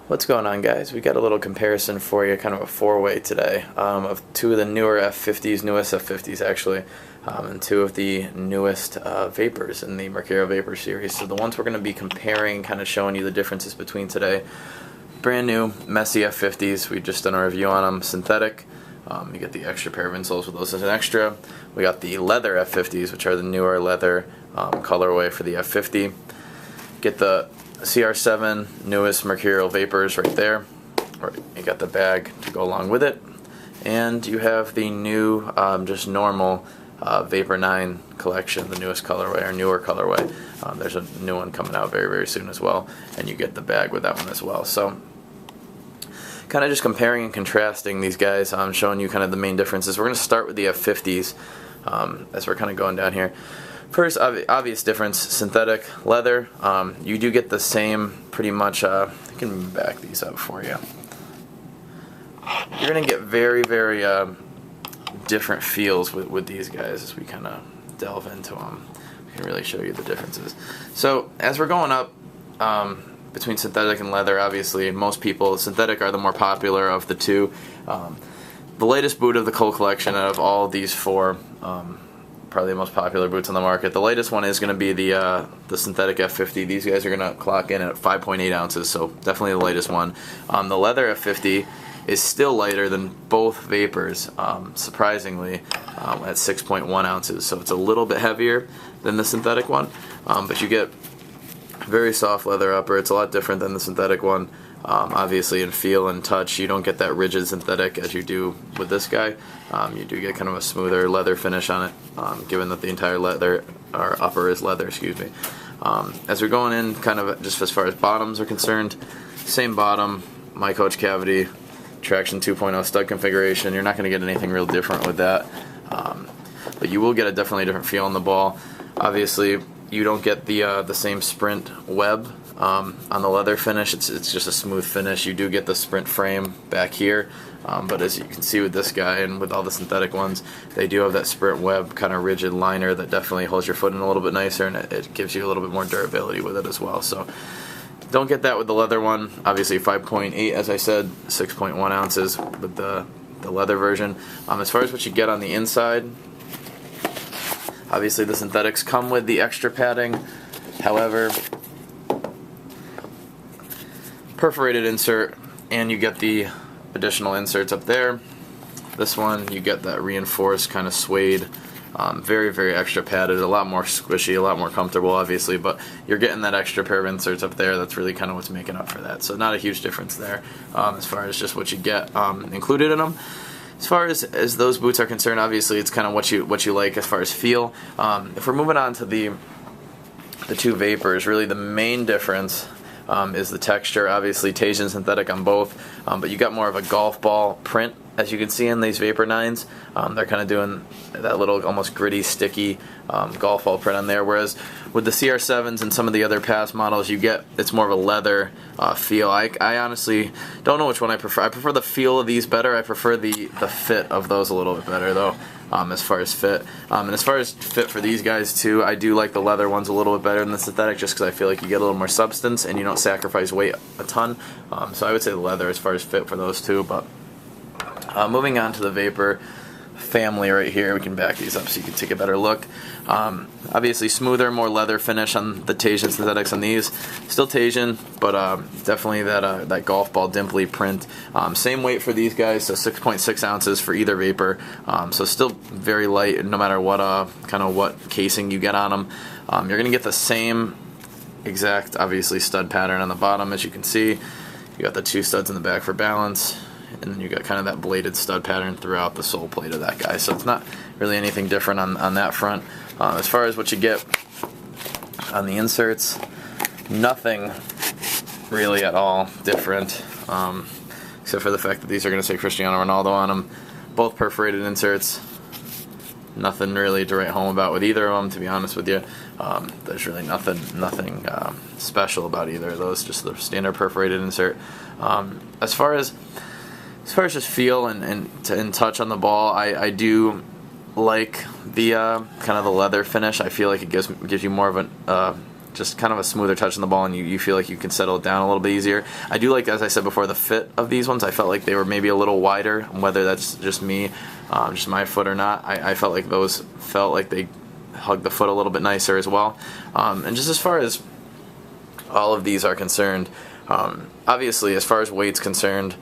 What's going on, guys? We got a little comparison for you, kind of a four-way today, of two of the newer F50s, newest F50s actually, and two of the newest Vapors in the Mercurial Vapor series. So the ones we're going to be comparing, kind of showing you the differences between today. Brand new Messi F50s, we just done a review on them, synthetic. You get the extra pair of insoles with those as an extra. We got the leather F50s, which are the newer leather colorway for the F50. Get the CR7 newest Mercurial Vapors right there. You got the bag to go along with it, and you have the new just normal Vapor 9 collection, the newest colorway or newer colorway. There's a new one coming out very soon as well, and you get the bag with that one as well. So kind of just comparing and contrasting these guys, showing you kind of the main differences. We're going to start with the F50s as we're kind of going down here. First obvious difference, synthetic leather. You do get the same pretty much, I can back these up for you. You're going to get very different feels with these guys as we kind of delve into them. We can really show you the differences. So as we're going up between synthetic and leather, obviously most people, synthetic are the more popular of the two. The latest boot of the Cole collection out of all these four, probably the most popular boots on the market. The latest one is going to be the synthetic F50. These guys are going to clock in at 5.8 ounces, so definitely the latest one. The leather F50 is still lighter than both Vapors, surprisingly, at 6.1 ounces. So it's a little bit heavier than the synthetic one, but you get very soft leather upper. It's a lot different than the synthetic one. Obviously in feel and touch, you don't get that rigid synthetic as you do with this guy. You do get kind of a smoother leather finish on it, given that the entire leather, or upper is leather, excuse me. As we're going in, kind of just as far as bottoms are concerned, same bottom, my coach cavity, traction 2.0 stud configuration. You're not going to get anything real different with that, but you will get a definitely different feel on the ball. Obviously, you don't get the same sprint web on the leather finish. It's just a smooth finish. You do get the sprint frame back here, but as you can see with this guy and with all the synthetic ones, they do have that sprint web kind of rigid liner that definitely holds your foot in a little bit nicer, and it gives you a little bit more durability with it as well. So don't get that with the leather one. Obviously 5.8, as I said, 6.1 ounces with the leather version. As far as what you get on the inside, obviously the synthetics come with the extra padding. However, perforated insert, and you get the additional inserts up there. This one, you get that reinforced kind of suede, very extra padded, a lot more squishy, a lot more comfortable obviously, but you're getting that extra pair of inserts up there. That's really kind of what's making up for that. So not a huge difference there as far as just what you get included in them. As far as those boots are concerned, obviously it's kind of what you like as far as feel. If we're moving on to the two Vapors, really the main difference is the texture. Obviously Teijin synthetic on both, but you got more of a golf ball print, as you can see in these Vapor 9s. They're kind of doing that little almost gritty, sticky golf ball print on there, whereas with the CR7s and some of the other past models, it's more of a leather feel. I honestly don't know which one I prefer. I prefer the feel of these better. I prefer the fit of those a little bit better though, as far as fit. And as far as fit for these guys too, I do like the leather ones a little bit better than the synthetic, just because I feel like you get a little more substance and you don't sacrifice weight a ton. So I would say the leather as far as fit for those two. But moving on to the Vapor family right here, we can back these up so you can take a better look. Obviously smoother, more leather finish on the Teijin synthetics on these. Still Teijin, but definitely that golf ball dimply print. Same weight for these guys, so 6.6 ounces for either Vapor. So still very light, no matter what kind of what casing you get on them. You're gonna get the same exact, obviously, stud pattern on the bottom, as you can see. You got the two studs in the back for balance, and then you got kind of that bladed stud pattern throughout the sole plate of that guy. So it's not really anything different on that front. As far as what you get on the inserts, nothing really at all different, except for the fact that these are going to say Cristiano Ronaldo on them. Both perforated inserts. Nothing really to write home about with either of them, to be honest with you. There's really nothing special about either of those, just the standard perforated insert. As far as just feel and touch on the ball, I do like the kind of the leather finish. I feel like it gives you more of a just kind of a smoother touch on the ball, and you feel like you can settle it down a little bit easier. I do like, as I said before, the fit of these ones. I felt like they were maybe a little wider, whether that's just me, just my foot or not. I felt like those felt like they hugged the foot a little bit nicer as well. And just as far as all of these are concerned, obviously as far as weight's concerned,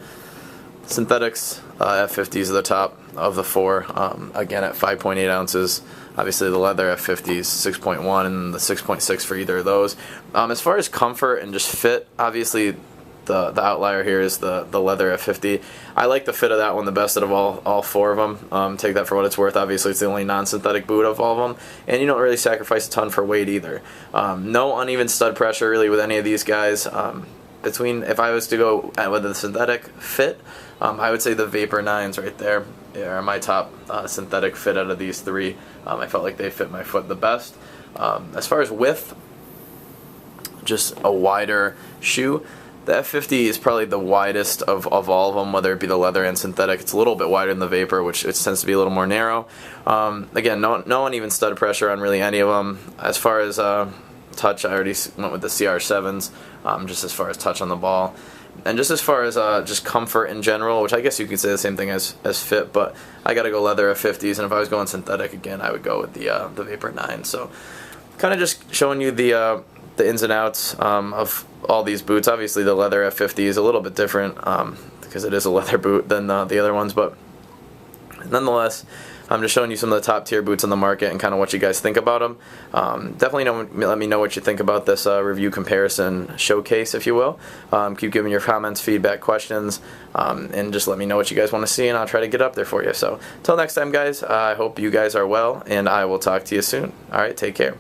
synthetics, F50s are the top of the four, again at 5.8 ounces. Obviously the leather F50 is 6.1 and the 6.6 for either of those. As far as comfort and just fit, obviously the outlier here is the leather F50. I like the fit of that one the best out of all four of them. Take that for what it's worth. Obviously it's the only non-synthetic boot of all of them, and you don't really sacrifice a ton for weight either. No uneven stud pressure really with any of these guys. If I was to go with the synthetic fit, I would say the Vapor 9s right there are my top synthetic fit out of these three. I felt like they fit my foot the best. As far as width, just a wider shoe. The F50 is probably the widest of all of them, whether it be the leather and synthetic. It's a little bit wider than the Vapor, which it tends to be a little more narrow. Again, no uneven stud pressure on really any of them. As far as touch, I already went with the CR7s, just as far as touch on the ball. And just as far as just comfort in general, which I guess you could say the same thing as fit, but I gotta go leather F50s, and if I was going synthetic again, I would go with the Vapor 9. So, kind of just showing you the ins and outs of all these boots. Obviously, the leather F50 is a little bit different because it is a leather boot than the other ones, but nonetheless, I'm just showing you some of the top tier boots on the market and kind of what you guys think about them. Definitely let me know what you think about this review comparison showcase, if you will. Keep giving your comments, feedback, questions, and just let me know what you guys want to see, and I'll try to get up there for you. So, until next time, guys, I hope you guys are well, and I will talk to you soon. All right, take care.